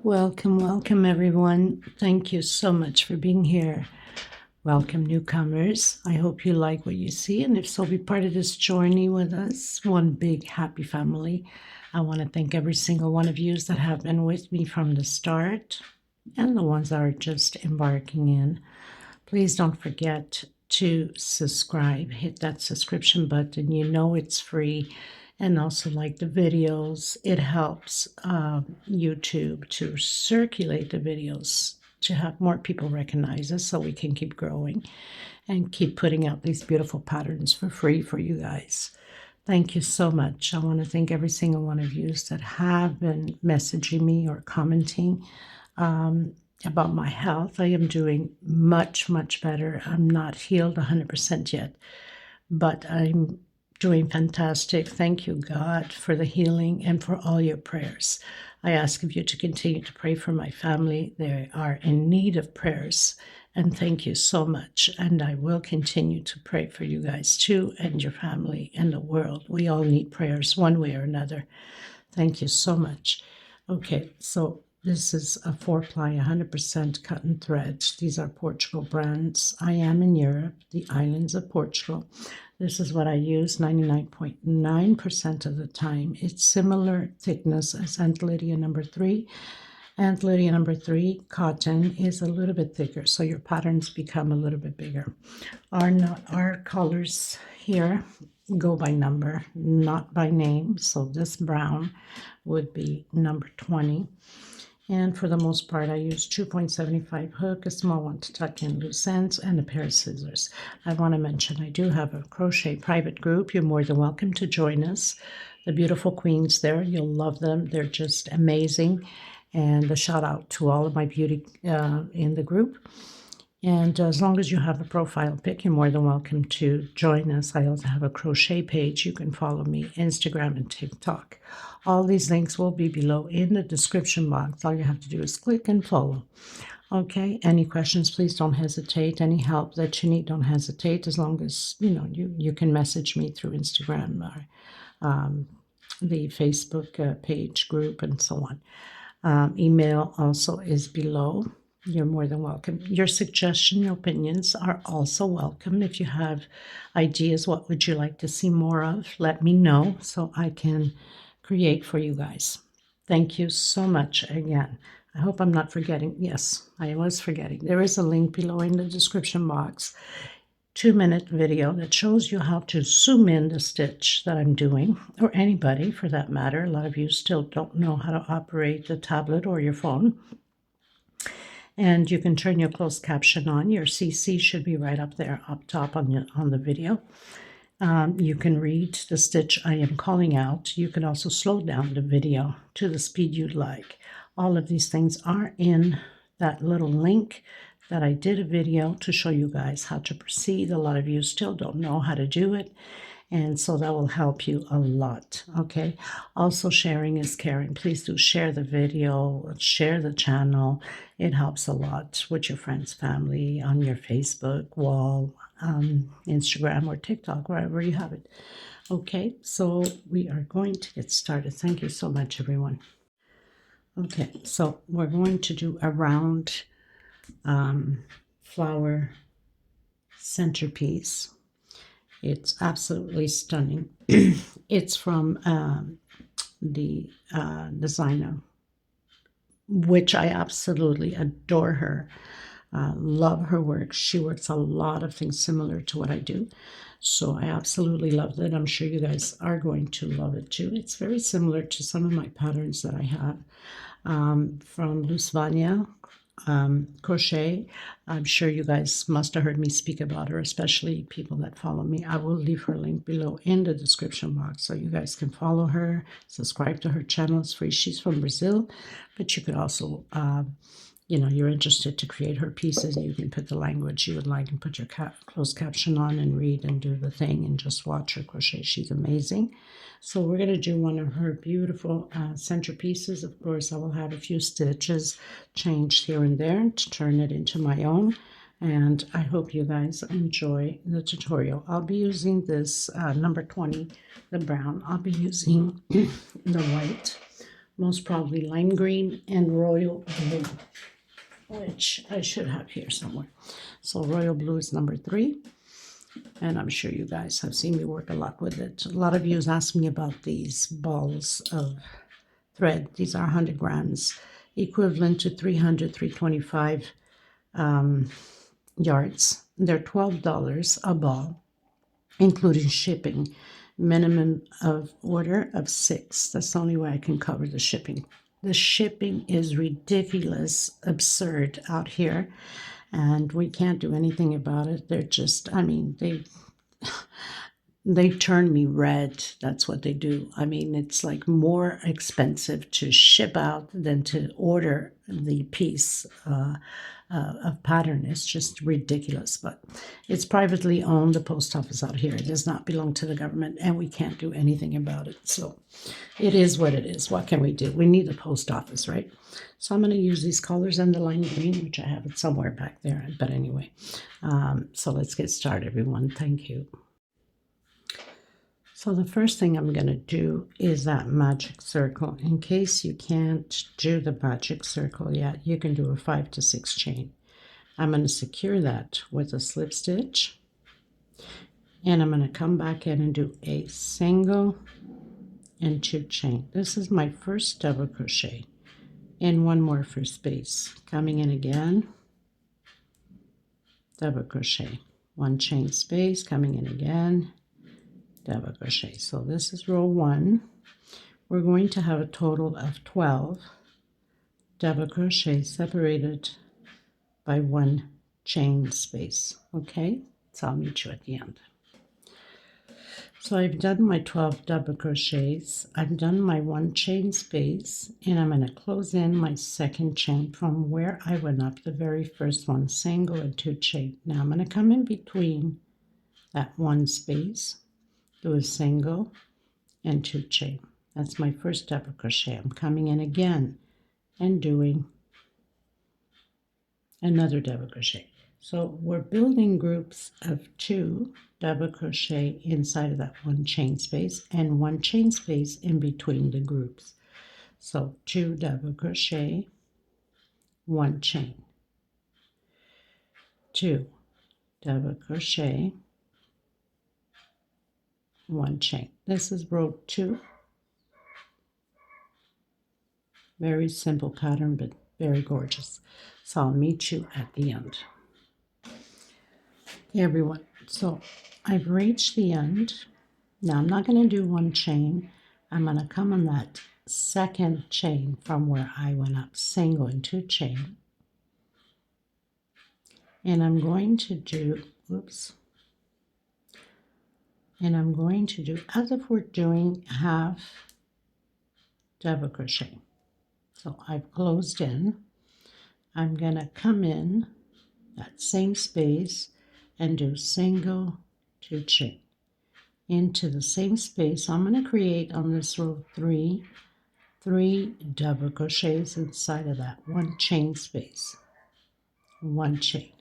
Welcome everyone. Thank you so much for being here. Welcome newcomers. I hope you like what you see, and if so, be part of this journey with us. One big happy family. I want to thank every single one of you that have been with me from the start and the ones that are just embarking in. Please don't forget to subscribe. Hit that subscription button. You know it's free. And also like the videos. It helps YouTube to circulate the videos to have more people recognize us so we can keep growing and keep putting out these beautiful patterns for free for you guys. Thank you so much. I want to thank every single one of you that have been messaging me or commenting about my health. I am doing much, much better. I'm not healed 100% yet, but I'm doing fantastic. Thank you, God, for the healing and for all your prayers. I ask of you to continue to pray for my family. They are in need of prayers, and thank you so much. And I will continue to pray for you guys too, and your family and the world. We all need prayers one way or another. Thank you so much. Okay, so this is a 4-ply 100% cotton thread. These are Portugal brands. I am in Europe, the islands of Portugal. This is what I use 99.9% of the time. It's similar thickness as Aunt Lydia number 3. Aunt Lydia number 3 cotton is a little bit thicker, so your patterns become a little bit bigger. Our colors here go by number, not by name. So this brown would be number 20. And for the most part, I use 2.75 hook, a small one to tuck in loose ends, and a pair of scissors. I want to mention I do have a crochet private group. You're more than welcome to join us. The beautiful queens there, you'll love them. They're just amazing. And a shout out to all of my beauty in the group. And as long as you have a profile pic, you're more than welcome to join us. I also have a crochet page. You can follow me, Instagram and TikTok. All these links will be below in the description box. All you have to do is click and follow. Okay, any questions, please don't hesitate. Any help that you need, don't hesitate. As long as, you can message me through Instagram or the Facebook page group and so on. Email also is below. You're more than welcome. Your suggestions, your opinions are also welcome. If you have ideas, what would you like to see more of? Let me know so I can create for you guys. Thank you so much again. I hope I'm not forgetting. Yes, I was forgetting. There is a link below in the description box. 2-minute video that shows you how to zoom in the stitch that I'm doing, or anybody for that matter. A lot of you still don't know how to operate the tablet or your phone. And you can turn your closed caption on. Your CC should be right up there, up top on the video. You can read the stitch I am calling out. You can also slow down the video to the speed you'd like. All of these things are in that little link that I did a video to show you guys how to proceed. A lot of you still don't know how to do it. And so that will help you a lot, okay? Also, sharing is caring. Please do share the video, share the channel. It helps a lot with your friends, family, on your Facebook wall, Instagram or TikTok, wherever you have it. Okay, so we are going to get started. Thank you so much, everyone. Okay, so we're going to do a round flower centerpiece. It's absolutely stunning. It's from the designer, which I absolutely adore her. Love her work. She works a lot of things similar to what I do. So I absolutely loved it. I'm sure you guys are going to love it too. It's very similar to some of my patterns that I have from Lusvania Crochet. I'm sure you guys must have heard me speak about her, especially people that follow me. I will leave her link below in the description box so you guys can follow her, subscribe to her channel. It's free. She's from Brazil, but you could also, you're interested to create her pieces, and you can put the language you would like and put your closed caption on and read and do the thing and just watch her crochet. She's amazing. So we're going to do one of her beautiful centerpieces. Of course, I will have a few stitches changed here and there to turn it into my own. And I hope you guys enjoy the tutorial. I'll be using this number 20, the brown. I'll be using the white most probably lime green and royal blue, which I should have here somewhere. So royal blue is number 3. And I'm sure you guys have seen me work a lot with it. A lot of you have asked me about these balls of thread. These are 100 grams, equivalent to 325 yards. They're $12 a ball, including shipping. Minimum of order of 6. That's the only way I can cover the shipping. The shipping is ridiculous, absurd out here, and we can't do anything about it. They're just, I mean, they turn me red. That's what they do. I mean, it's like more expensive to ship out than to order the piece of pattern. It's just ridiculous. But it's privately owned, the post office out here. It does not belong to the government, and we can't do anything about it. So it is what it is. What can we do? We need the post office, right? So I'm going to use these colors and the lime green, which I have it somewhere back there. But anyway, so let's get started, everyone. Thank you. So the first thing I'm going to do is that magic circle. In case you can't do the magic circle yet, you can do a 5 to 6 chain. I'm going to secure that with a slip stitch, and I'm going to come back in and do a single and 2 chain. This is my first double crochet, and 1 more for space. Coming in again, double crochet, 1 chain space, coming in again, double crochet. So this is row 1. We're going to have a total of 12 double crochet separated by 1 chain space. Okay, so I'll meet you at the end. So I've done my 12 double crochets, I've done my 1 chain space, and I'm going to close in my second chain from where I went up, the very first one, single and 2 chain. Now I'm going to come in between that 1 space, do a single and 2 chain. That's my first double crochet. I'm coming in again and doing another double crochet. So we're building groups of 2 double crochet inside of that 1 chain space and 1 chain space in between the groups. So 2 double crochet, 1 chain, 2 double crochet, 1 chain. This is row 2. Very simple pattern, but very gorgeous. So I'll meet you at the end. Okay, everyone, so I've reached the end. Now I'm not going to do 1 chain. I'm going to come on that second chain from where I went up, single and 2 chain. And I'm going to do, and I'm going to do as if we're doing half double crochet. So I've closed in. I'm going to come in that same space and do single, 2 chain. Into the same space, I'm going to create on this row 3 double crochets inside of that 1 chain space, 1 chain.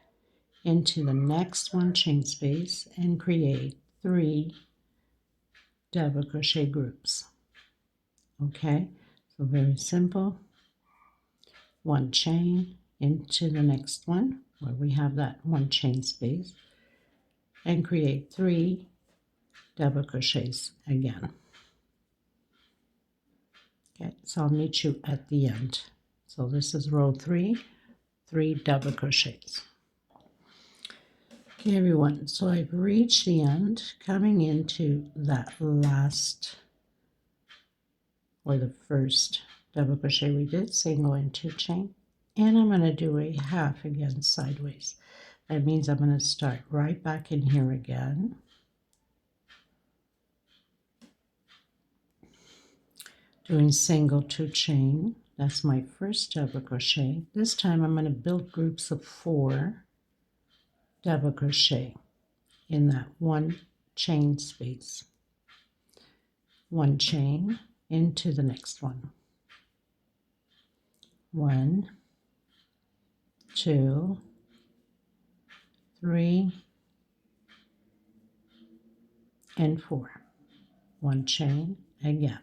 Into the next 1 chain space and create 3 double crochet groups. Okay, so very simple. 1 chain into the next one where we have that 1 chain space and create 3 double crochets again. Okay, so I'll meet you at the end. So this is row 3 double crochets. Okay, everyone, so I've reached the end, coming into that last, or the first double crochet we did, single and 2 chain, and I'm going to do a half again sideways. That means I'm going to start right back in here again, doing single, 2 chain. That's my first double crochet. This time I'm going to build groups of 4 double crochet in that 1 chain space, 1 chain into the next one, 1, 2, 3, and 4. 1 chain again,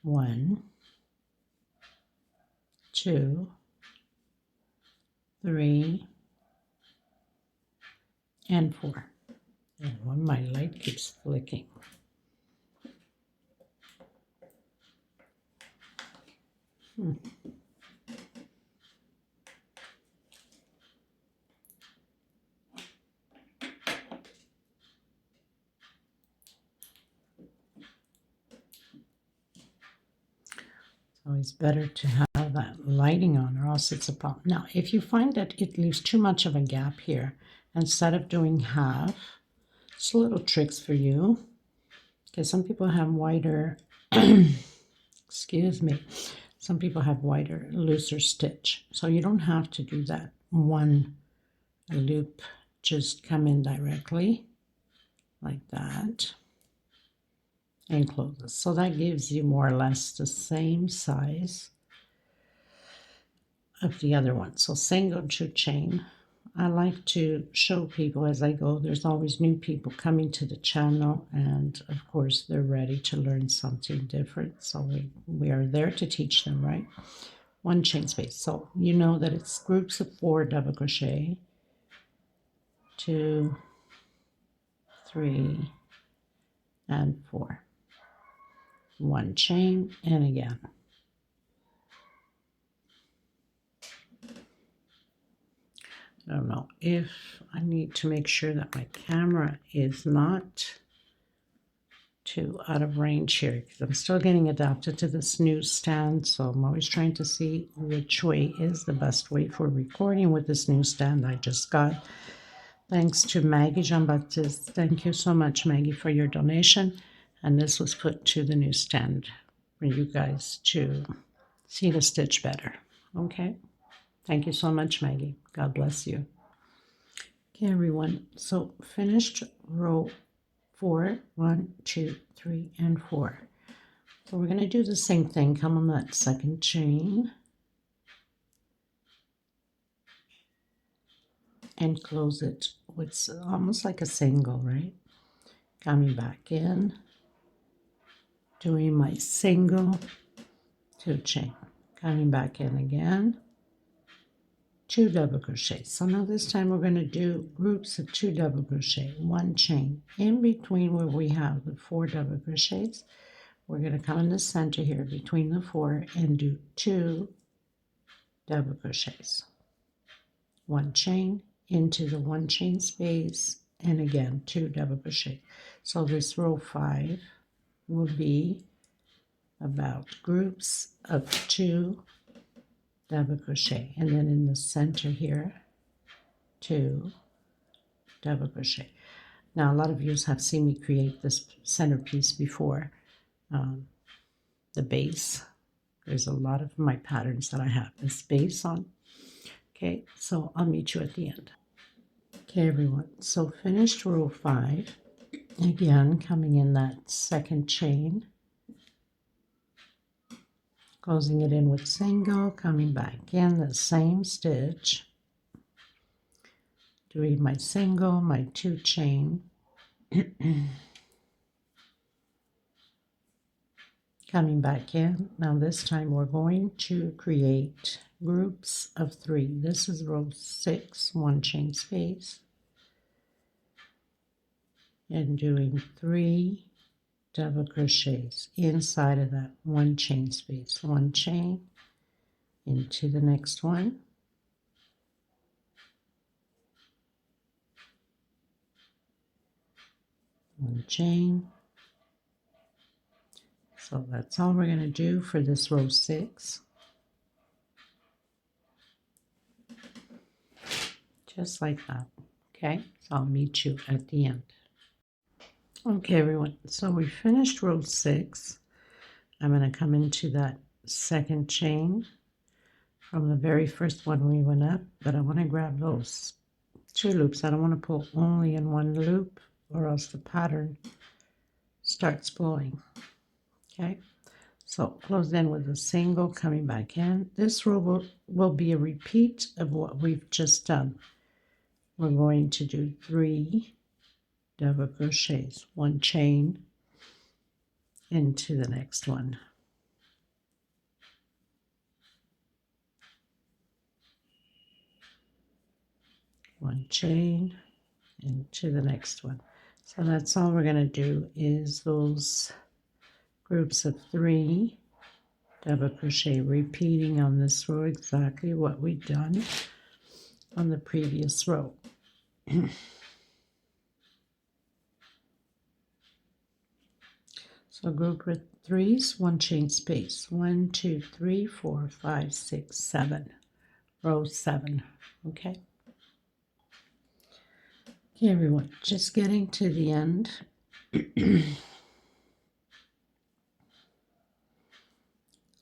1, 2, 3, and 4. And when my light keeps flicking. Always better to have that lighting on, or else it's a problem. Now, if you find that it leaves too much of a gap here, instead of doing half, just little tricks for you. Okay, some people have wider, excuse me, some people have wider, looser stitch. So you don't have to do that one loop, just come in directly like that and close it. So that gives you more or less the same size of the other one. So single 2 chain. I like to show people as I go. There's always new people coming to the channel, and of course they're ready to learn something different. So we are there to teach them, right? 1 chain space. So you know that it's groups of 4 double crochet, 2, 3, and 4. 1 chain, and again. I don't know if I need to make sure that my camera is not too out of range here, because I'm still getting adapted to this new stand. So I'm always trying to see which way is the best way for recording with this new stand I just got. Thanks to Maggie Jean-Baptiste. Thank you so much, Maggie, for your donation. And this was put to the new stand for you guys to see the stitch better. Okay. Thank you so much, Maggie. God bless you. Okay, everyone. So finished row 4, 1, 2, 3, and 4. So we're going to do the same thing. Come on that second chain and close it with almost like a single, right? Coming back in, doing my single 2 chain, coming back in again, 2 double crochets. So now this time we're going to do groups of 2 double crochet, 1 chain in between where we have the 4 double crochets. We're going to come in the center here between the 4 and do 2 double crochets, 1 chain into the 1 chain space, and again 2 double crochet. So this row 5 will be about groups of 2 double crochet, and then in the center here 2 double crochet. Now a lot of you have seen me create this centerpiece before, the base. There's a lot of my patterns that I have this base on. Okay, so I'll meet you at the end. Okay, everyone, so finished row 5. Again, coming in that second chain, closing it in with single, coming back in the same stitch, doing my single, my 2 chain, coming back in. Now this time we're going to create groups of 3. This is row 6, 1 chain space, and doing 3 double crochets inside of that 1 chain space. 1 chain into the next one, 1 chain. So that's all we're going to do for this row 6. Just like that. Okay, so I'll meet you at the end. Okay, everyone, so we finished row 6. I'm going to come into that second chain from the very first one we went up, but I want to grab those 2 loops. I don't want to pull only in 1 loop, or else the pattern starts blowing. Okay, so close in with a single, coming back in. This row will be a repeat of what we've just done. We're going to do 3 double crochets, 1 chain into the next one, one chain into the next one. So that's all we're going to do is those groups of 3 double crochet, repeating on this row exactly what we've done on the previous row. So group with 3s, 1 chain space, 1 2 3 4 5 6 7, row 7. Okay, everyone, just getting to the end.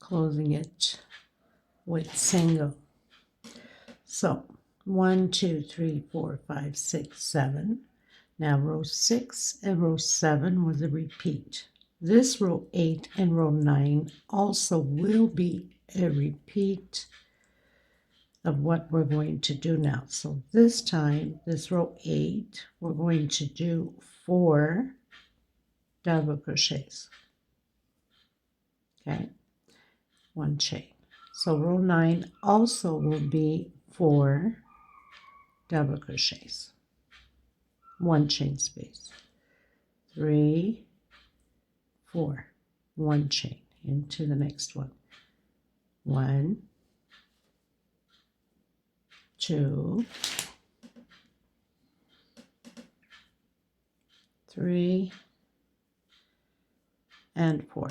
Closing it with single. So 1 2 3 4 5 6 7. Now row 6 and row 7 was a repeat. This row 8 and row 9 also will be a repeat of what we're going to do now. So this time, this row 8, we're going to do 4 double crochets. Okay, 1 chain. So row 9 also will be 4 double crochets, 1 chain space, 3 4, 1 chain into the next one. 1 2 3 and 4.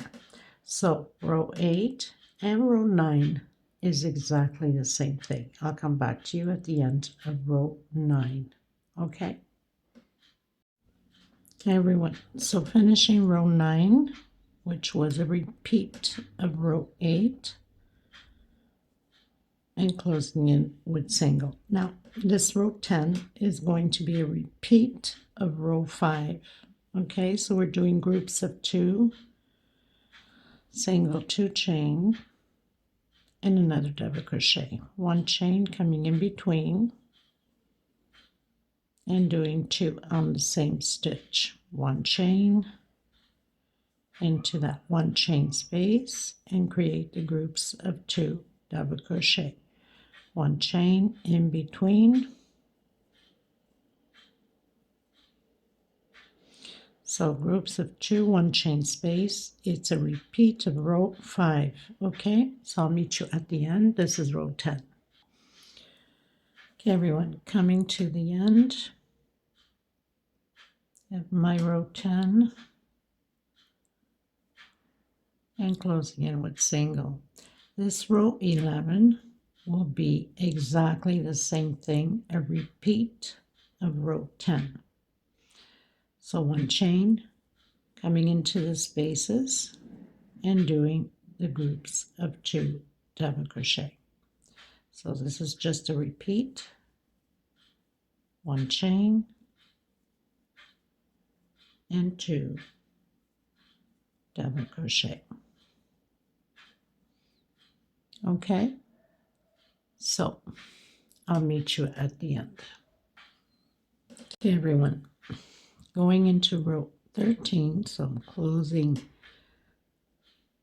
So row 8 and row 9 is exactly the same thing. I'll come back to you at the end of row 9. Okay, everyone, so finishing row 9, which was a repeat of row 8, and closing in with single. Now this row 10 is going to be a repeat of row 5. Okay, so we're doing groups of 2, single, 2 chain, and another double crochet, 1 chain coming in between, and doing 2 on the same stitch, 1 chain into that 1 chain space, and create the groups of 2 double crochet, 1 chain in between. So groups of 2, 1 chain space. It's a repeat of row 5. Okay, so I'll meet you at the end. This is row 10. Okay, everyone, coming to the end of my row 10 and closing in with single. This row 11 will be exactly the same thing, a repeat of row 10. So 1 chain coming into the spaces and doing the groups of 2 double crochet. So this is just a repeat, 1 chain and 2 double crochet. Okay, so I'll meet you at the end. Okay, everyone, going into row 13, so I'm closing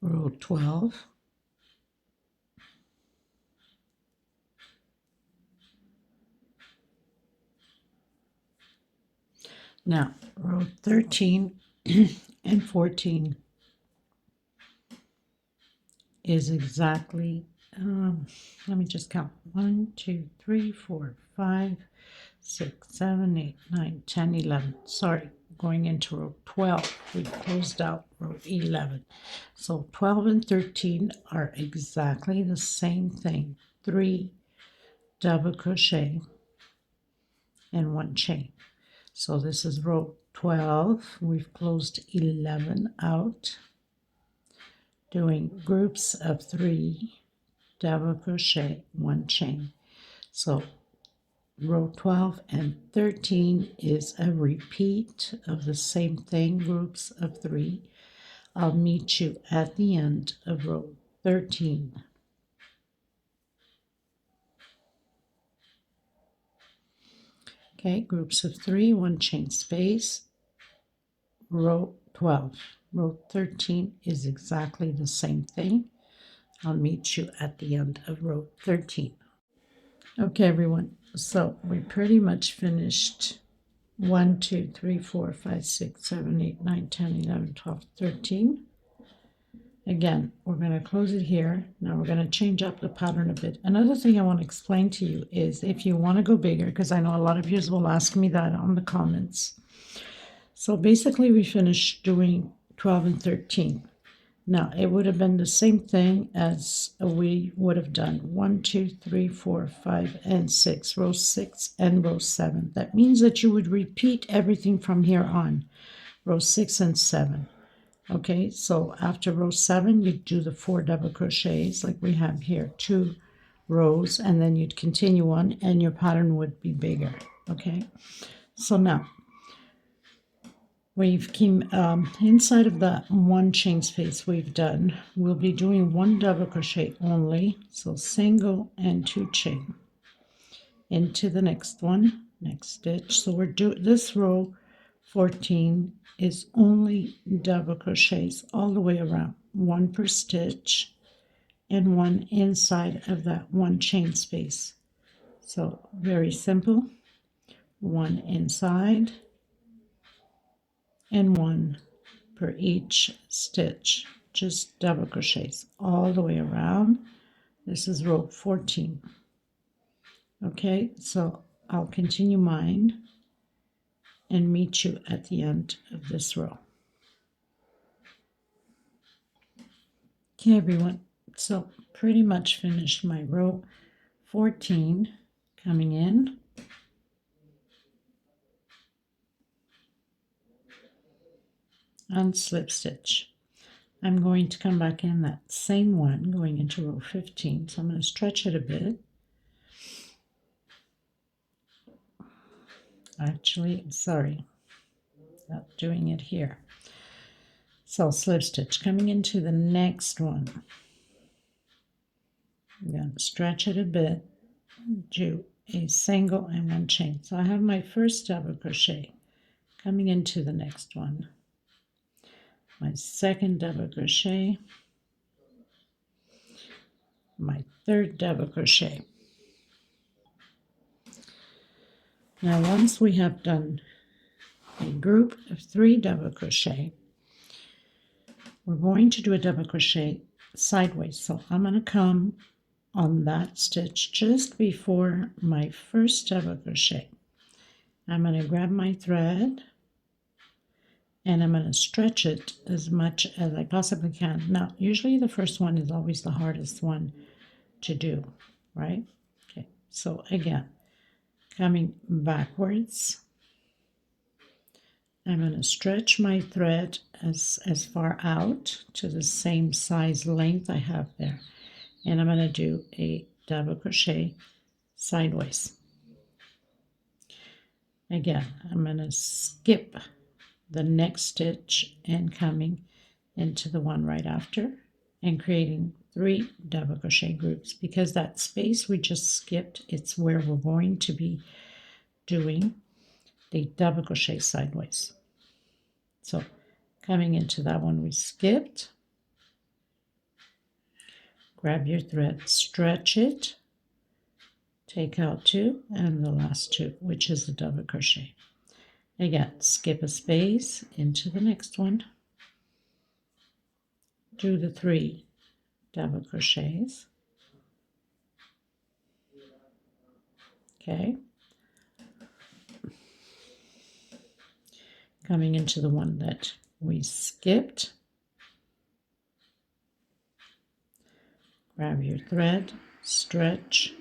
row 12. Now, row 13 and 14 is exactly, let me just count, 1 2 3 4 5 6 7 8 9 10 11. Sorry, going into row 12, we closed out row 11. So 12 and 13 are exactly the same thing, 3 double crochet and 1 chain. So this is row 12. We've closed 11 out, doing groups of 3 double crochet, 1 chain. So row 12 and 13 is a repeat of the same thing, groups of 3. I'll meet you at the end of row 13. Okay, groups of 3, 1 chain space, row 12. Row 13 is exactly the same thing. I'll meet you at the end of row 13. Okay, everyone, so we pretty much finished 1, 2, 3, 4, 5, 6, 7, 8, 9, 10, 11, 12, 13. Again, we're going to close it here. Now we're going to change up the pattern a bit. Another thing I want to explain to you is if you want to go bigger, because I know a lot of you will ask me that on the comments. So basically we finished doing 12 and 13. Now it would have been the same thing as we would have done 1, 2, 3, 4, 5, and 6, row 6 and row 7. That means that you would repeat everything from here on, row 6 and 7. Okay, so after row 7, you'd do the 4 double crochets like we have here, 2 rows, and then you'd continue on and your pattern would be bigger. Okay, so now we've came inside of that one chain space we've done, we'll be doing 1 double crochet only, so single and 2 chain into the next one, next stitch. So we're doing this row 14 is only double crochets all the way around, 1 per stitch and 1 inside of that one chain space. So very simple, 1 inside and 1 per each stitch, just double crochets all the way around. This is row 14. Okay, so I'll continue mine and meet you at the end of this row. Okay, everyone, so pretty much finished my row 14, coming in, and slip stitch. I'm going to come back in that same one going into row 15, so I'm going to stretch it a bit. Actually, sorry, not doing it here. So slip stitch, coming into the next one. I'm going to stretch it a bit, do a single and 1 chain. So I have my first double crochet coming into the next one, my second double crochet, my third double crochet. Now once we have done a group of 3 double crochet, we're going to do a double crochet sideways. So I'm going to come on that stitch just before my first double crochet. I'm going to grab my thread and I'm going to stretch it as much as I possibly can. Now, usually the first one is always the hardest one to do, right? Okay, so again, coming backwards, I'm going to stretch my thread as far out to the same size length I have there. And I'm going to do a double crochet sideways. Again, I'm going to skip the next stitch and coming into the one right after and creating 3 double crochet groups, because that space we just skipped, it's where we're going to be doing the double crochet sideways. So coming into that one we skipped, grab your thread, stretch it, take out 2 and the last 2, which is the double crochet. Again, skip a space into the next one, do the 3 double crochets. Okay, coming into the one that we skipped, grab your thread, stretch,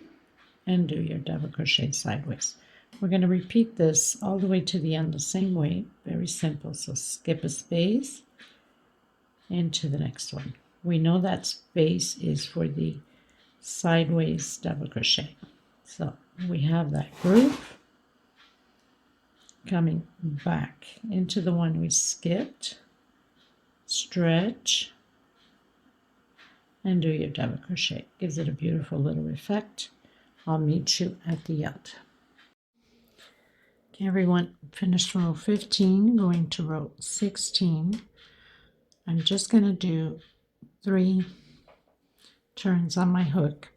and do your double crochet sideways. We're going to repeat this all the way to the end the same way, very simple. So skip a space into the next one. We know that space is for the sideways double crochet. So we have that group, coming back into the one we skipped, stretch, and do your double crochet. Gives it a beautiful little effect. I'll meet you at the end. Okay, everyone, finished row 15, going to row 16. I'm just going to do 3 turns on my hook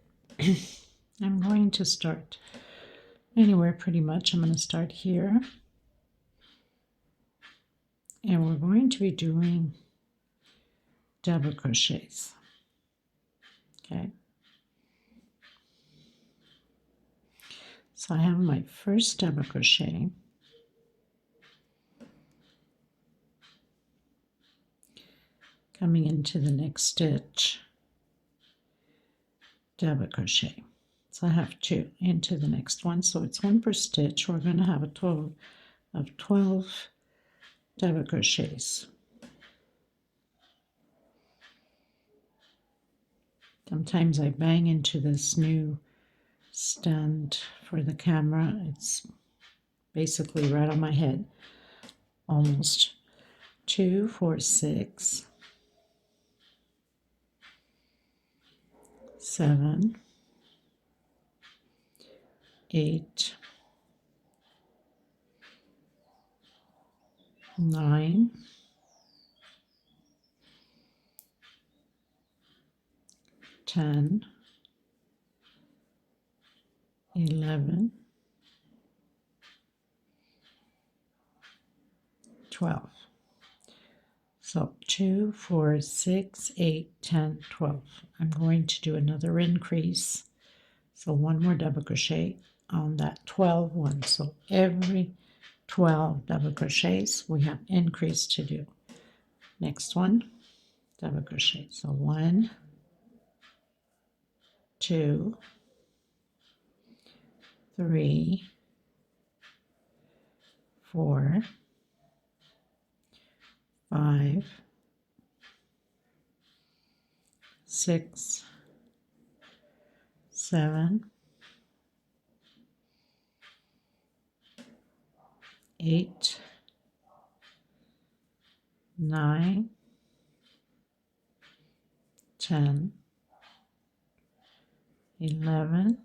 I'm going to start anywhere pretty much. I'm going to start here. And we're going to be doing double crochets. Okay. So I have my first double crochet. Coming into the next stitch, double crochet. So I have 2 into the next one. So it's 1 per stitch. We're going to have a total of 12 double crochets. Sometimes I bang into this new stand for the camera. It's basically right on my head. Almost. 2, 4, 6, 7, 8, 9, 10, 11, 12. So 2, 4, 6, 8, 10, 12. I'm going to do another increase. So 1 more double crochet on that 12 one. So every 12 double crochets we have increase to do. Next one, double crochet. So 1, 2, 3, 4, 5, 6, 7, 8, 9, 10, 11,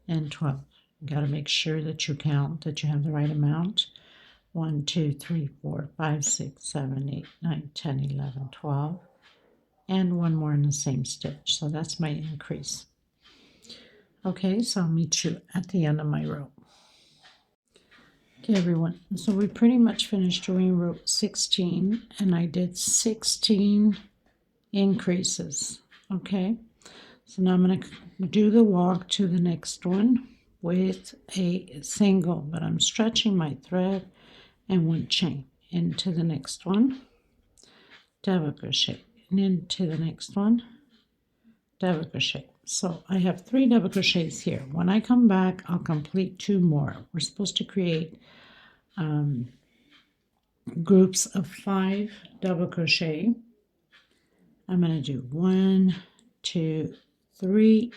and 12. You got to make sure that you count, that you have the right amount. 1, 2, 3, 4, 5, 6, 7, 8, 9, 10, 11, 12. And 1 more in the same stitch. So that's my increase. Okay, so I'll meet you at the end of my row. Okay, everyone. So we pretty much finished doing row 16, and I did 16 increases. Okay, so now I'm going to do the walk to the next one with a single, but I'm stretching my thread and 1 chain into the next one, double crochet, and into the next one, double crochet. So I have 3 double crochets here. When I come back, I'll complete 2 more. We're supposed to create groups of 5 double crochet. I'm going to do 1, 2, 3,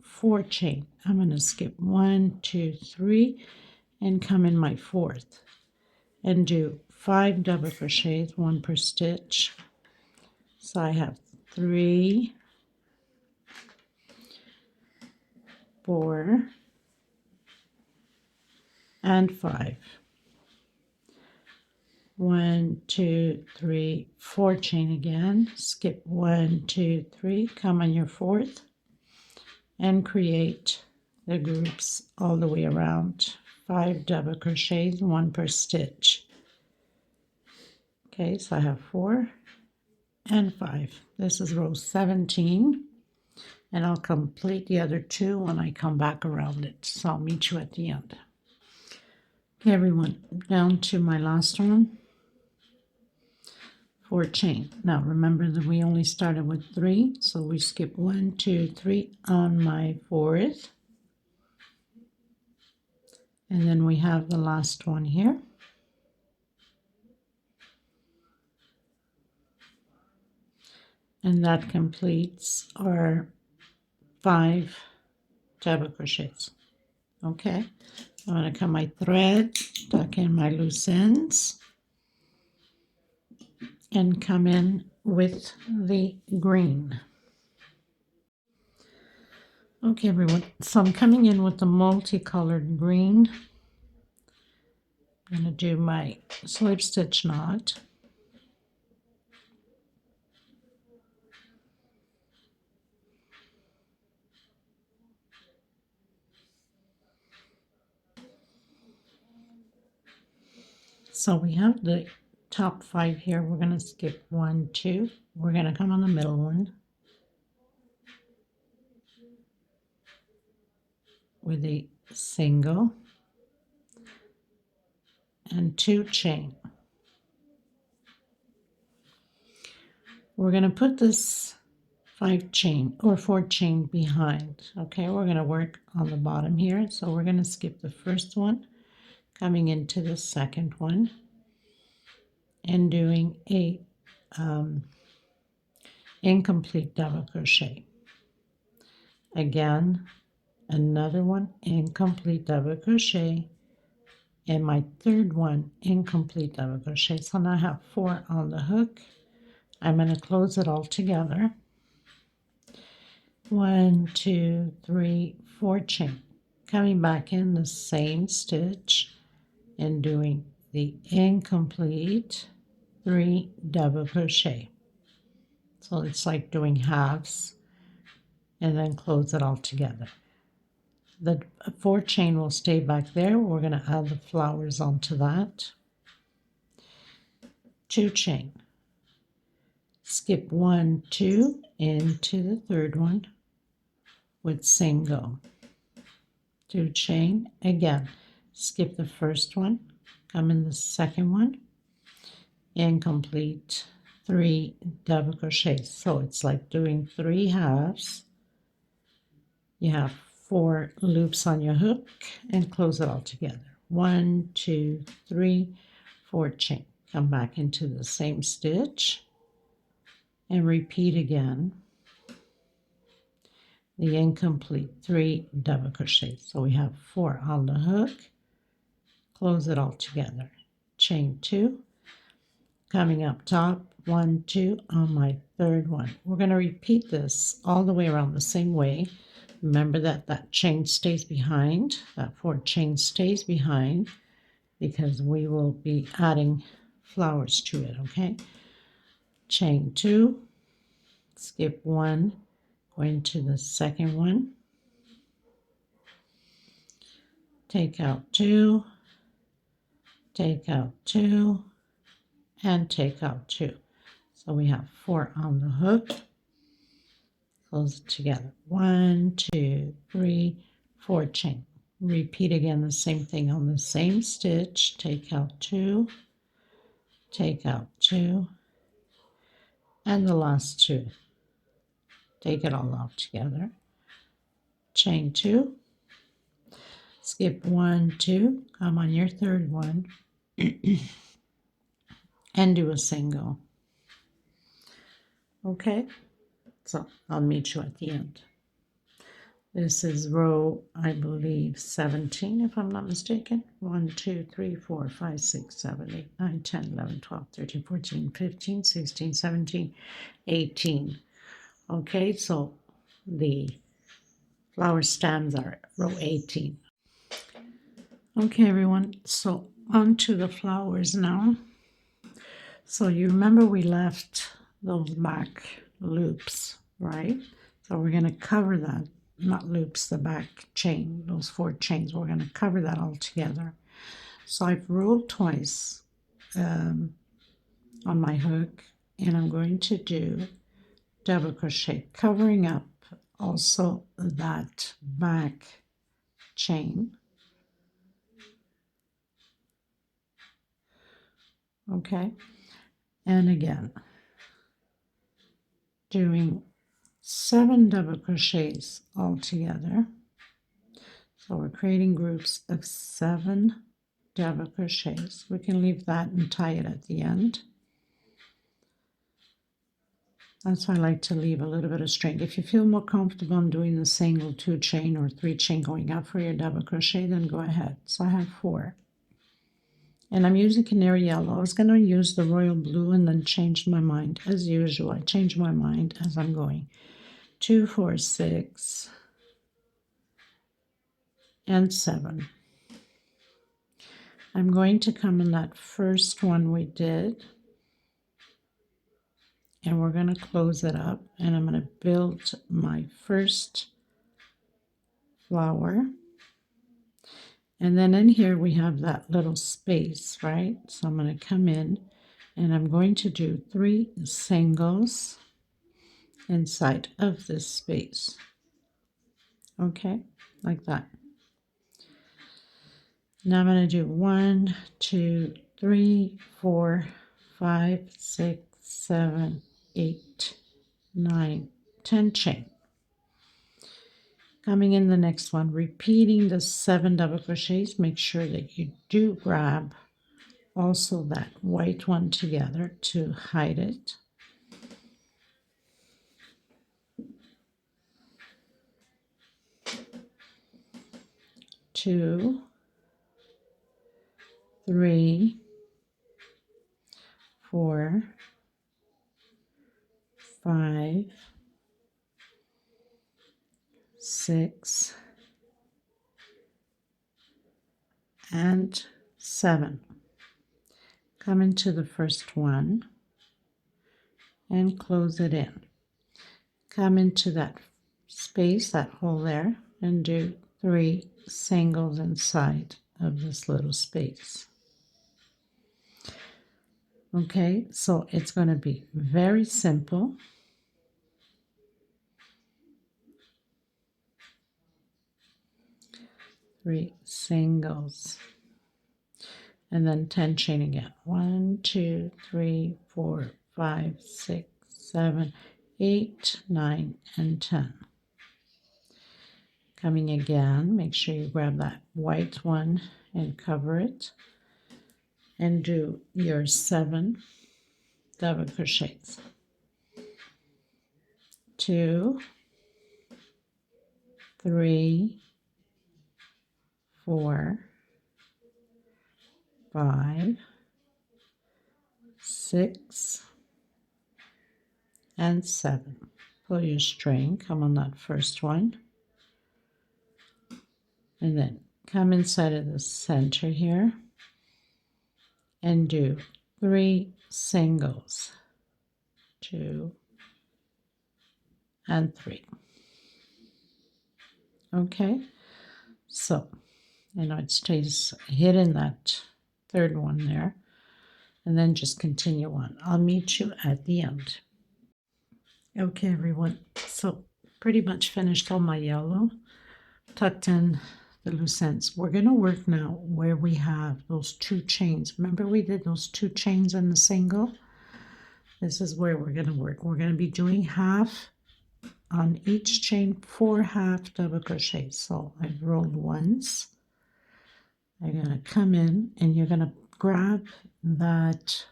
4 chain. I'm going to skip 1, 2, 3 and come in my 4th and do 5 double crochets, 1 per stitch. So I have 3, 4, and 5. 1, 2, 3, 4 chain again, skip 1, 2, 3, come on your 4th and create the groups all the way around. 5 double crochets, 1 per stitch. Okay, so I have 4 and 5. This is row 17, and I'll complete the other 2 when I come back around it. So I'll meet you at the end. Okay, everyone, down to my last one. 4 chain. Now remember that we only started with 3, so we skip 1, 2, 3 on my 4th, and then we have the last one here, and that completes our 5 double crochets. Okay, I'm going to cut my thread, tuck in my loose ends, and come in with the green. Okay, everyone, so I'm coming in with the multicolored green. I'm going to do my slip stitch knot. So we have the top 5 here. We're going to skip 1, 2. We're going to come on the middle one with a single and 2 chain. We're going to put this 5 chain or 4 chain behind. Okay, we're going to work on the bottom here. So we're going to skip the first one, coming into the second one, and doing a incomplete double crochet. Again, another one, incomplete double crochet, and my third one, incomplete double crochet. So now I have 4 on the hook. I'm going to close it all together. 1, 2, 3, 4 chain. Coming back in the same stitch and doing the incomplete 3 double crochet. So it's like doing halves, and then close it all together. The 4 chain will stay back there. We're going to add the flowers onto that. 2 chain. Skip 1, 2 into the third one with single. 2 chain. Again, skip the first one, come in the second one, incomplete 3 double crochets. So it's like doing 3 halves. You have 4 loops on your hook and close it all together. 1, 2, 3, 4 chain. Come back into the same stitch and repeat again the incomplete 3 double crochets. So we have 4 on the hook, close it all together, chain 2, coming up top, 1, 2 on my third one. We're going to repeat this all the way around the same way. Remember that that chain stays behind, that 4 chain stays behind, because we will be adding flowers to it, okay? Chain 2, skip 1, go into the second one, take out 2, take out 2, and take out 2. So we have 4 on the hook, close it together, 1, 2, 3, 4 chain. Repeat again the same thing on the same stitch, take out 2, take out 2, and the last 2. Take it all out together, chain 2, skip 1, 2, come on your third one, and do a single. Okay, so I'll meet you at the end. This is row, I believe, 17, if I'm not mistaken. 1, 2, 3, 4, 5, 6, 7, 8, 9, 10, 11, 12, 13, 14, 15, 16, 17, 18. Okay, so the flower stems are row 18. Okay, everyone, so on to the flowers now. So you remember we left those back loops, right? So we're going to cover that, not loops, the back chain, those 4 chains. We're going to cover that all together. So I've rolled twice on my hook, and I'm going to do double crochet, covering up also that back chain. Okay, and again doing 7 double crochets all together. So we're creating groups of 7 double crochets. We can leave that and tie it at the end. That's why I like to leave a little bit of string. If you feel more comfortable in doing the single 2 chain or 3 chain going up for your double crochet, then go ahead. So I have 4. And I'm using canary yellow. I was going to use the royal blue and then changed my mind. As usual, I change my mind as I'm going. 2, 4, 6, and 7. I'm going to come in that first one we did, and we're going to close it up, and I'm going to build my first flower, And then in here we have that little space, right? So I'm going to come in and I'm going to do 3 singles inside of this space. Okay, like that. Now I'm going to do 1, 2, 3, 4, 5, 6, 7, 8, 9, 10 chain. Coming in the next one, repeating the 7 double crochets. Make sure that you do grab also that white one together to hide it. 2, 3, 4, 5, 6, and 7. Come into the first one and close it in. Come into that space, that hole there, and do 3 singles inside of this little space. Okay, so it's going to be very simple. Three singles and then 10 chain again. 1, 2, 3, 4, 5, 6, 7, 8, 9, and 10. Coming again, make sure you grab that white one and cover it and do your 7 double crochets. 2, 3, 4, 5, 6, and 7. Pull your string, come on that first one, and then come inside of the center here and do 3 singles, 2 and 3. Okay, so I know it stays hidden, that third one there, and then just continue on. I'll meet you at the end. Okay, everyone, so pretty much finished all my yellow, tucked in the loose ends. We're going to work now where we have those 2 chains. Remember we did those 2 chains in the single? This is where we're going to work. We're going to be doing half on each chain, 4 half double crochets. So I've rolled once. I'm going to come in and you're going to grab that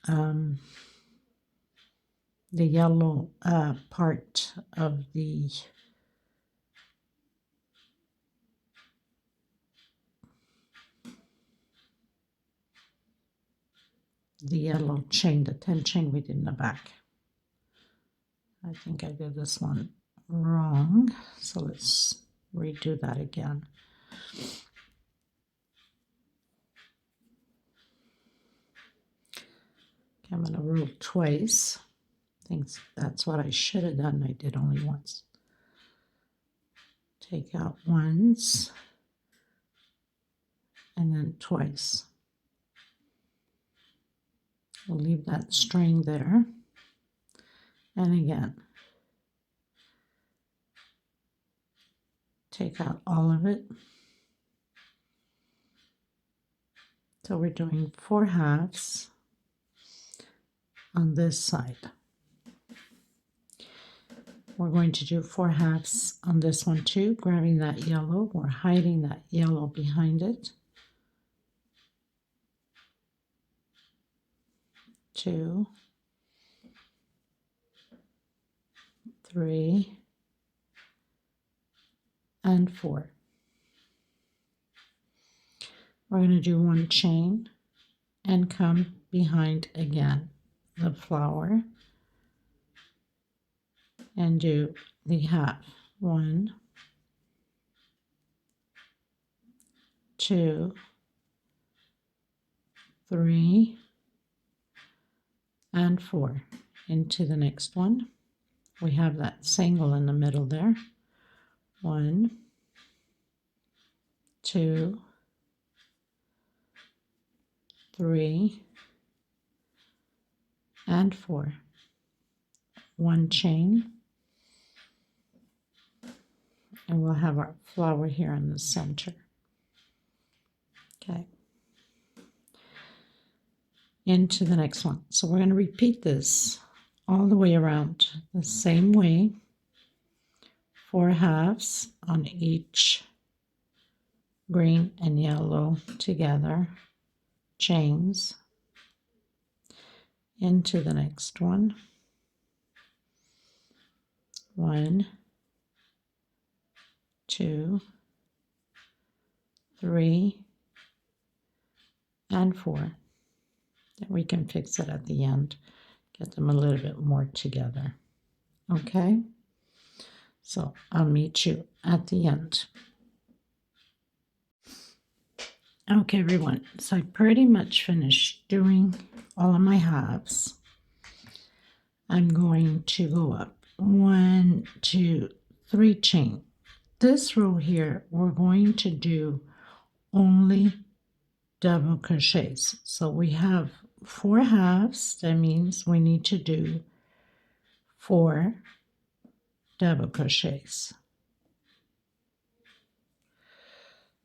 the yellow part of the yellow chain, the 10 chain we did in the back. I think I did this one wrong, so let's redo that again. Okay, I'm going to roll twice. I think that's what I should have done. I did only once. Take out once and then twice. We'll leave that string there. And again, take out all of it. So we're doing 4 halves on this side. We're going to do 4 halves on this one too, grabbing that yellow. We're hiding that yellow behind it. 2, 3, and 4. We're going to do 1 chain and come behind again the flower and do the half. 1, 2, 3, and 4. Into the next one. We have that single in the middle there. 1, 2, 3, and 4. 1 chain, and we'll have our flower here in the center. Okay, into the next one. So we're going to repeat this all the way around the same way. 4 halves on each green and yellow together, chains, into the next one. 1, 2, 3, and 4. Then we can fix it at the end, get them a little bit more together. Okay, so I'll meet you at the end. Okay, everyone, so I pretty much finished doing all of my halves. I'm going to go up 1, 2, 3 chain. This row here, we're going to do only double crochets. So we have 4 halves. That means we need to do 4 double crochets.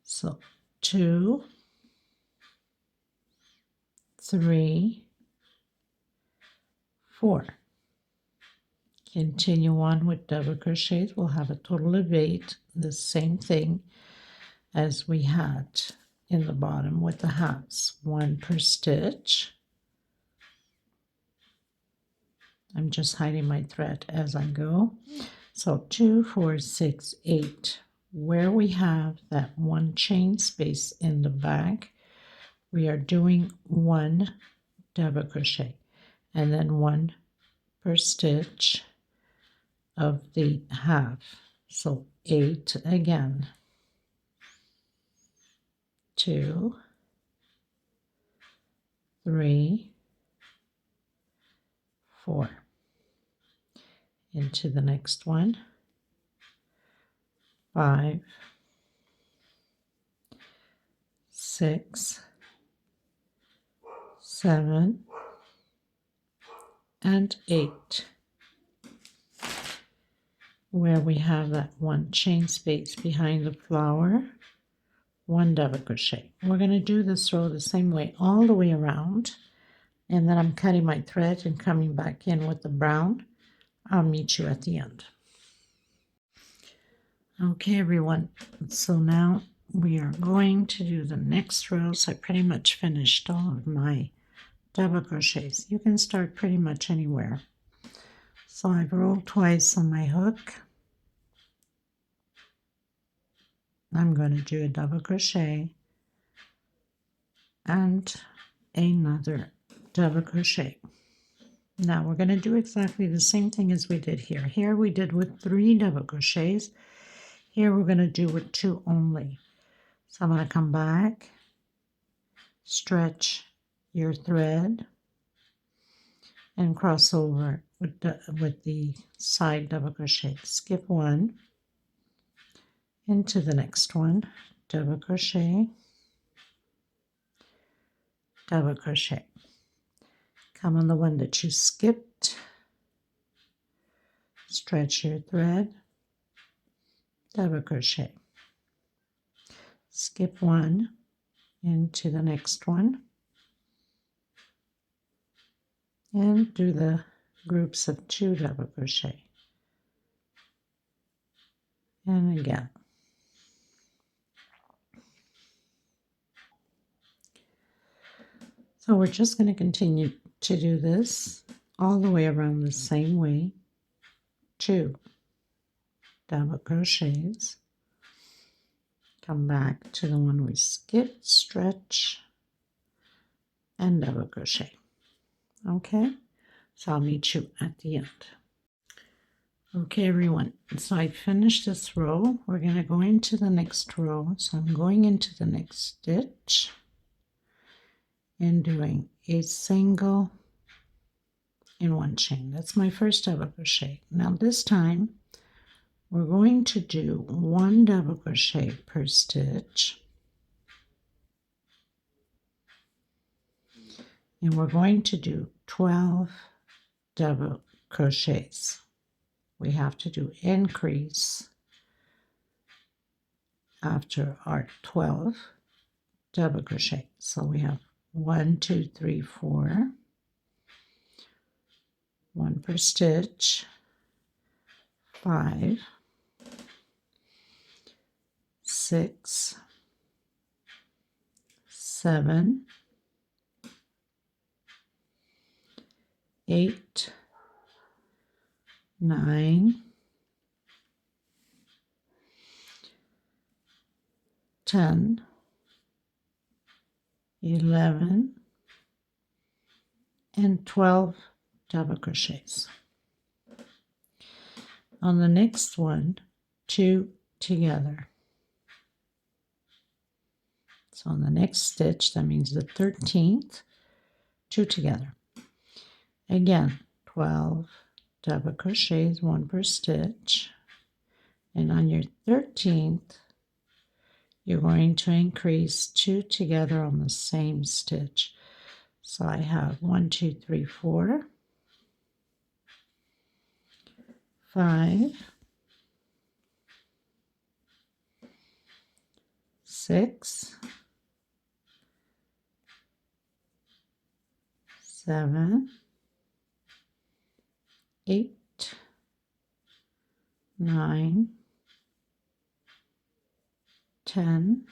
So 2, 3, 4. Continue on with double crochets. We'll have a total of 8, the same thing as we had in the bottom with the halves, 1 per stitch. I'm just hiding my thread as I go. So 2, 4, 6, 8. Where we have that 1 chain space in the back, we are doing 1 double crochet and then 1 per stitch of the half. So 8 again. 2, 3, 4. Into the next one. 5, 6, 7, and 8. Where we have that 1 chain space behind the flower, 1 double crochet. We're going to do this row the same way all the way around, and then I'm cutting my thread and coming back in with the brown. I'll meet you at the end. Okay, everyone, so now we are going to do the next row. So I pretty much finished all of my double crochets. You can start pretty much anywhere. So I've rolled twice on my hook. I'm going to do a double crochet and another double crochet. Now we're going to do exactly the same thing as we did here. Here we did with 3 double crochets. Here we're going to do with 2 only. So I'm going to come back, stretch your thread, and cross over with the side double crochet. Skip 1, into the next one, double crochet, double crochet. Come on the one that you skipped, stretch your thread, double crochet. Skip 1, into the next one, and do the groups of 2 double crochet. And again. So we're just going to continue to do this all the way around the same way. 2 double crochets. Come back to the one we skipped, stretch, and double crochet. Okay, so I'll meet you at the end. Okay, everyone, so I finished this row. We're going to go into the next row. So I'm going into the next stitch and doing a single in 1 chain. That's my first double crochet. Now this time we're going to do 1 double crochet per stitch and we're going to do 12 double crochets. We have to do increase after our 12 double crochet. So we have 1, 2, 3, 4, 1 per stitch, 5, 6, 7, 8, 9, 10, 11, and 12 double crochets. On the next one, 2 together. So on the next stitch, that means the 13th, 2 together. Again, 12 double crochets, 1 per stitch. And on your 13th, you're going to increase 2 together on the same stitch. So I have 1, 2, 3, 4, 5, 6, 7, 8, 9, 10,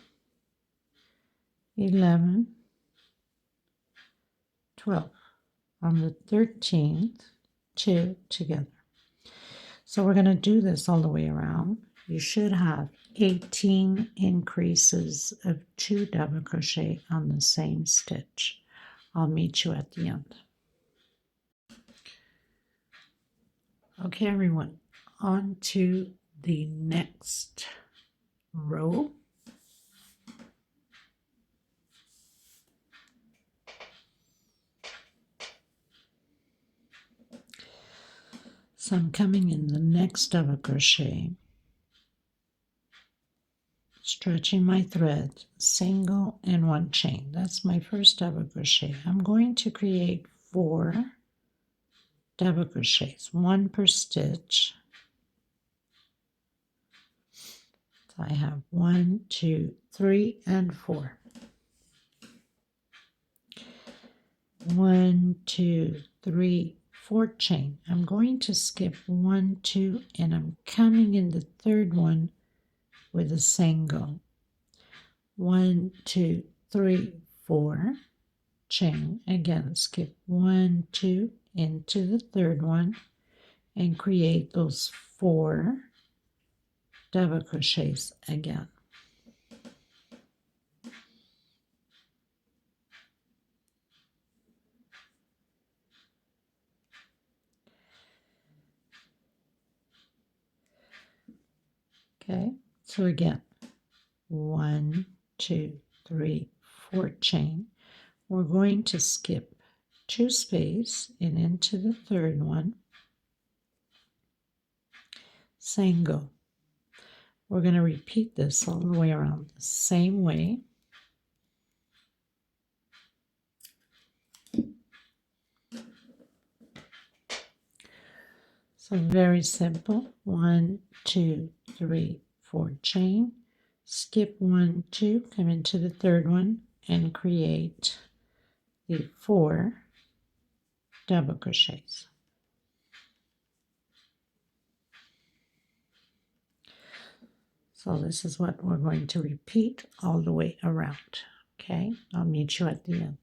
11, 12. On the 13th, 2 together. So we're going to do this all the way around. You should have 18 increases of 2 double crochet on the same stitch. I'll meet you at the end. Okay, everyone, on to the next row. So I'm coming in the next double crochet, stretching my thread, single and 1 chain. That's my first double crochet. I'm going to create 4 double crochets, 1 per stitch. So I have 1, 2, 3, and 4. 1, 2, 3, 4 chain. I'm going to skip 1, 2, and I'm coming in the third one with a single. 1, 2, 3, 4 chain. Again, skip 1, 2 into the third one and create those 4 double crochets again. Okay, so again, 1, 2, 3, 4 chain. We're going to skip 2 space and into the third one, single. We're going to repeat this all the way around the same way. So very simple. 1, 2, 3, 4 chain. Skip 1, 2, come into the third one and create the 4 double crochets. So this is what we're going to repeat all the way around. Okay, I'll meet you at the end.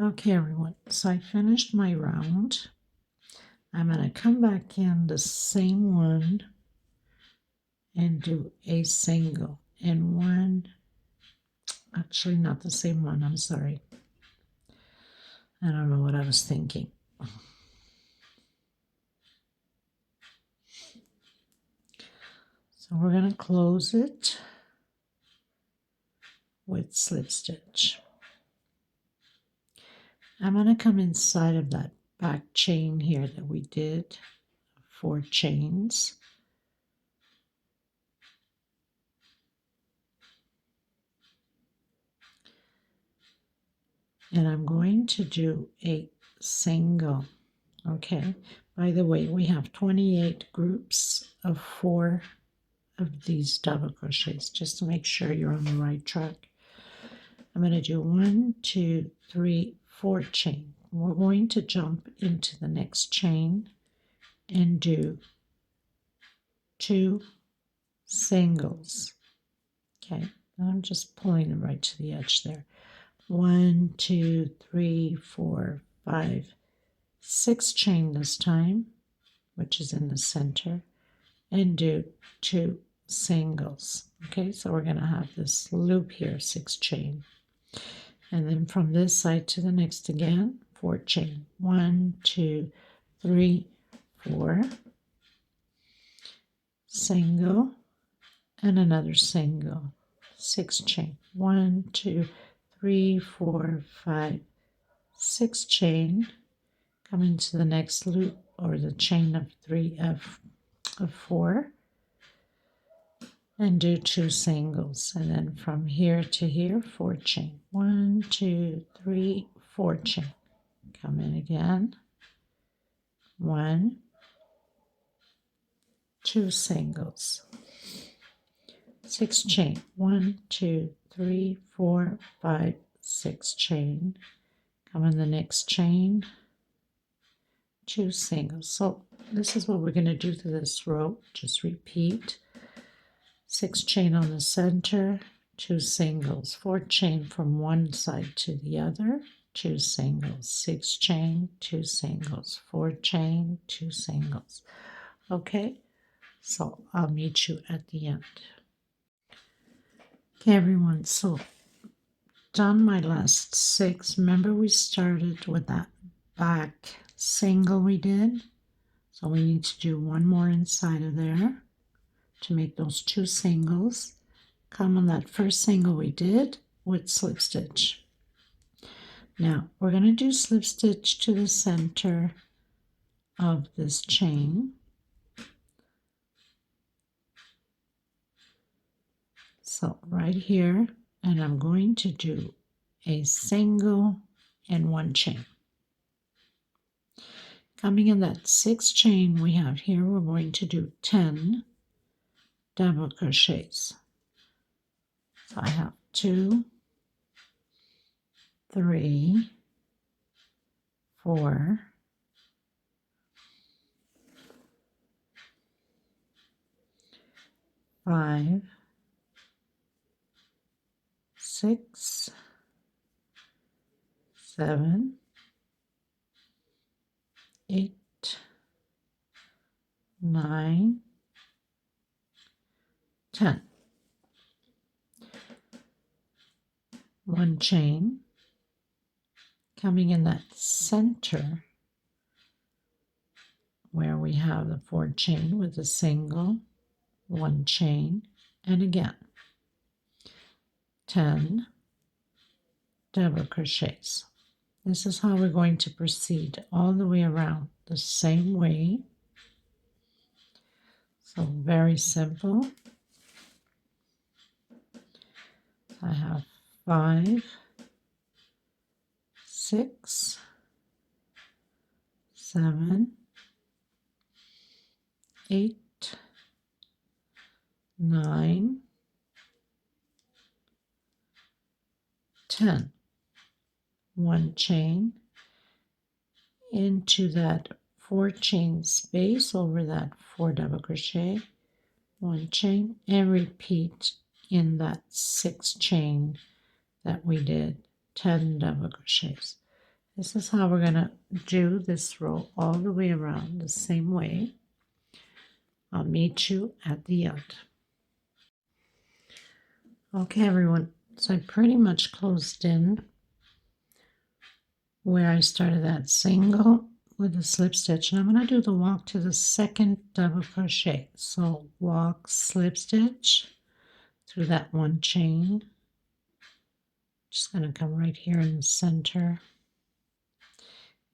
Okay, everyone, so I finished my round. I'm going to come back in the same one and do a single and 1, actually not the same one, I'm sorry. I don't know what I was thinking. So we're going to close it with slip stitch. I'm going to come inside of that back chain here that we did, 4 chains. and I'm going to do a single. Okay, by the way, we have 28 groups of 4 of these double crochets, just to make sure you're on the right track. I'm going to do 1, 2, 3, 4 chain. We're going to jump into the next chain and do 2 singles. Okay, I'm just pulling them right to the edge there. 1, 2, 3, 4, 5, 6 chain this time, which is in the center, and do 2 singles. Okay, so we're going to have this loop here, 6 chain. And then from this side to the next again, 4 chain. 1, 2, 3, 4, single, and another single. 6 chain. 1, 2, 3, 4, 5, 6 chain. Come into the next loop, or the chain of 3 of 4, and do 2 singles. And then from here to here, 4 chain. 1, 2, 3, 4 chain. Come in again. 1, 2 singles. 6 chain. 1, 2, 3, 4, 5, 6 chain. Come in the next chain. 2 singles. So this is what we're going to do to this row. Just repeat. 6 chain on the center, 2 singles. 4 chain from one side to the other, 2 singles. 6 chain, 2 singles. 4 chain, 2 singles. Okay, so I'll meet you at the end. Okay, everyone, so done my last 6. Remember we started with that back single we did? So we need to do one more inside of there to make those 2 singles. Come on that first single we did with slip stitch. Now we're going to do slip stitch to the center of this chain. So right here, and I'm going to do a single and 1 chain. Coming in that 6 chain we have here, we're going to do 10 double crochets. So I have 2, 3, 4, 5, 6, 7, 8, 9, 10. 1 chain. Coming in that center where we have the 4 chain with a single, 1 chain, and again 10 double crochets. This is how we're going to proceed all the way around the same way. So very simple. I have 5, 6, 7, 8, 9, 10. 1 chain into that 4 chain space over that 4 double crochet, 1 chain, and repeat in that 6 chain that we did, 10 double crochets. This is how we're going to do this row all the way around the same way. I'll meet you at the end. Okay, everyone, so I pretty much closed in where I started that single with a slip stitch, and I'm going to do the walk to the second double crochet. So walk, slip stitch through that 1 chain. Just going to come right here in the center,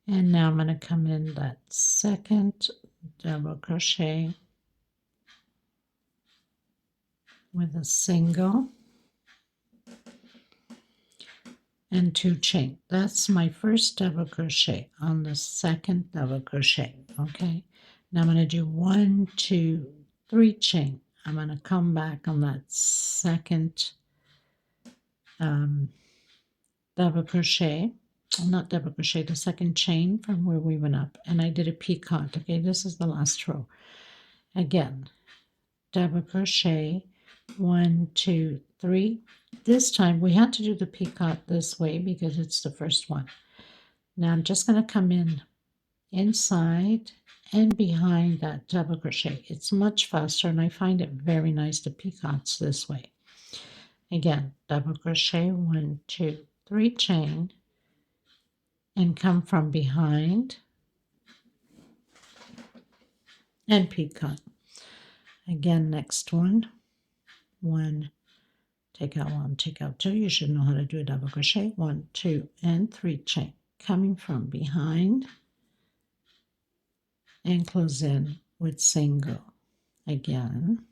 and now I'm going to come in that second double crochet with a single, and 2 chain. That's my first double crochet on the second double crochet. Okay, now I'm going to do 1, 2, 3 chain. I'm going to come back on that second double crochet, not double crochet, the second chain from where we went up, and I did a picot. Okay, this is the last row. Again, double crochet, 1, 2, 3. This time we had to do the picot this way because it's the first one. Now I'm just going to come in inside and behind that double crochet. It's much faster, and I find it very nice to picots this way. Again, double crochet, 1, 2, 3 chain, and come from behind and picot. Again, next one, 1, take out 1, take out 2. You should know how to do a double crochet. 1, 2, and 3 chain, coming from behind and close in with single. Again,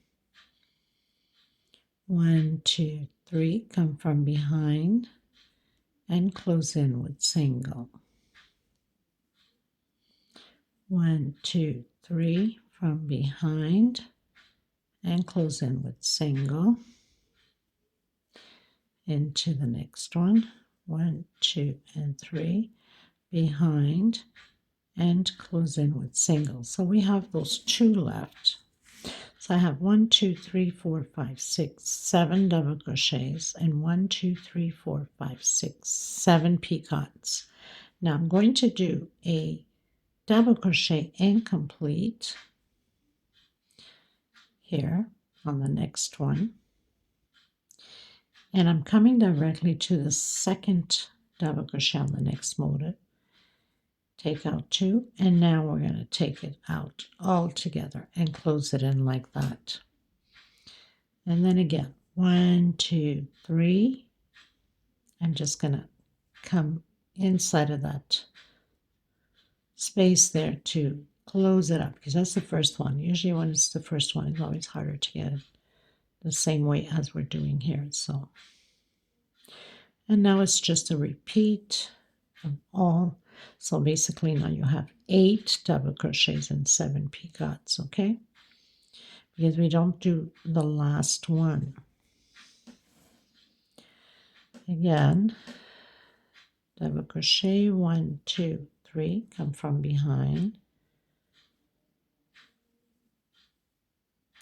1, 2, 3, come from behind and close in with single. 1, 2, 3, from behind and close in with single. Into the next one, 1, 2, and 3, behind and close in with single. So we have those 2 left. So I have 1, 2, 3, 4, 5, 6, 7 double crochets and 1, 2, 3, 4, 5, 6, 7 picots. Now I'm going to do a double crochet incomplete here on the next one, and I'm coming directly to the second double crochet on the next motif. Take out 2, and now we're going to take it out all together and close it in like that. And then again, 1, 2, 3. I'm just going to come inside of that space there to close it up, because that's the first one. Usually when it's the first one, it's always harder to get it the same way as we're doing here. So, and now it's just a repeat of all. So basically now you have 8 double crochets and 7 picots, okay? Because we don't do the last one. Again, double crochet, 1, 2, 3, come from behind.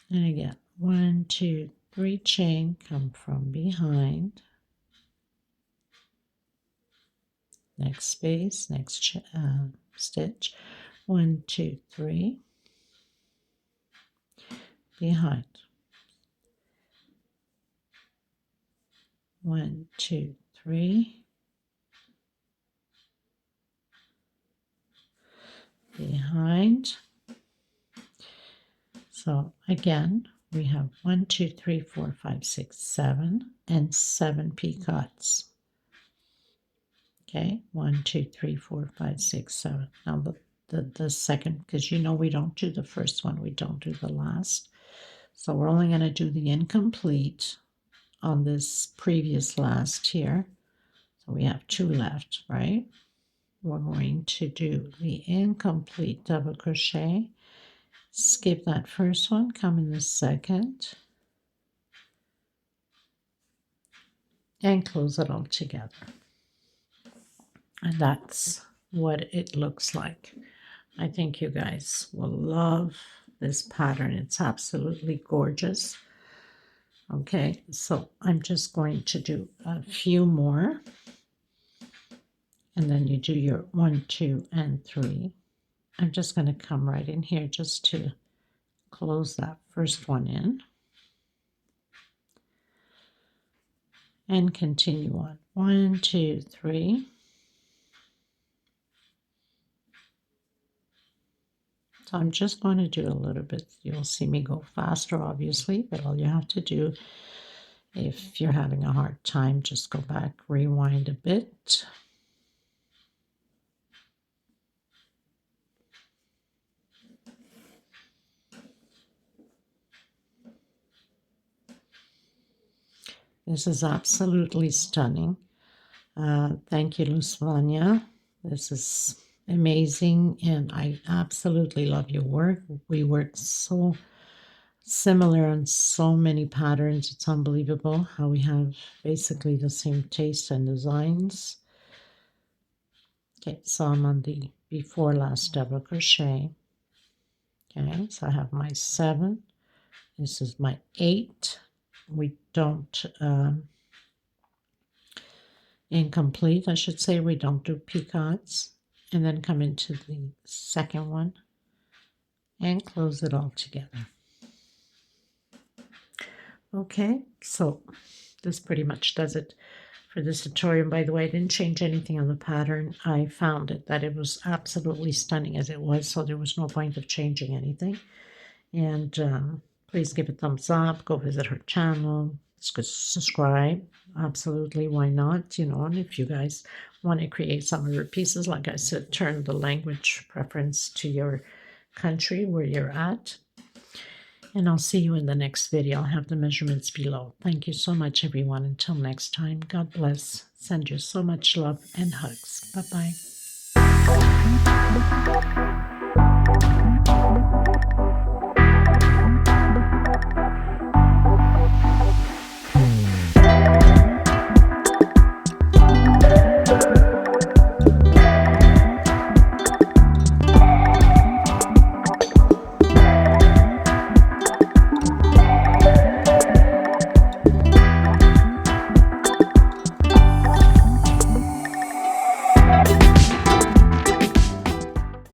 And again, 1, 2, 3 chain, come from behind. Next space, next stitch, 1, 2, 3, behind. 1, 2, 3, behind. So again, we have 1, 2, 3, 4, 5, 6, 7, and 7 picots. Okay, 1, 2, 3, 4, 5, 6, 7. Now the second, because you know we don't do the first one, we don't do the last. So we're only going to do the incomplete on this previous last here. So we have 2 left, right? We're going to do the incomplete double crochet. Skip that first one, come in the second, and close it all together. And that's what it looks like. I think you guys will love this pattern. It's absolutely gorgeous. Okay, so I'm just going to do a few more. And then you do your 1, 2, and 3. I'm just going to come right in here just to close that first one in. And continue on. 1, 2, 3. So I'm just going to do a little bit. You'll see me go faster, obviously, but all you have to do, if you're having a hard time, just go back, rewind a bit. This is absolutely stunning. Thank you, Lusvania. This is amazing, and I absolutely love your work. We work so similar on so many patterns. It's unbelievable how we have basically the same taste and designs. Okay, so I'm on the before last double crochet. Okay, so I have my 7. This is my 8. We don't incomplete, I should say. We don't do picots. And then come into the second one and close it all together. Okay, so this pretty much does it for this tutorial. By the way, I didn't change anything on the pattern. I found that it was absolutely stunning as it was, so there was no point of changing anything. And please give it a thumbs up. Go visit her channel. Subscribe. Absolutely, why not? You know, and if you guys want to create some of her pieces, like I said, turn the language preference to your country where you're at. And I'll see you in the next video. I'll have the measurements below. Thank you so much, everyone. Until next time, God bless. Send you so much love and hugs. Bye-bye.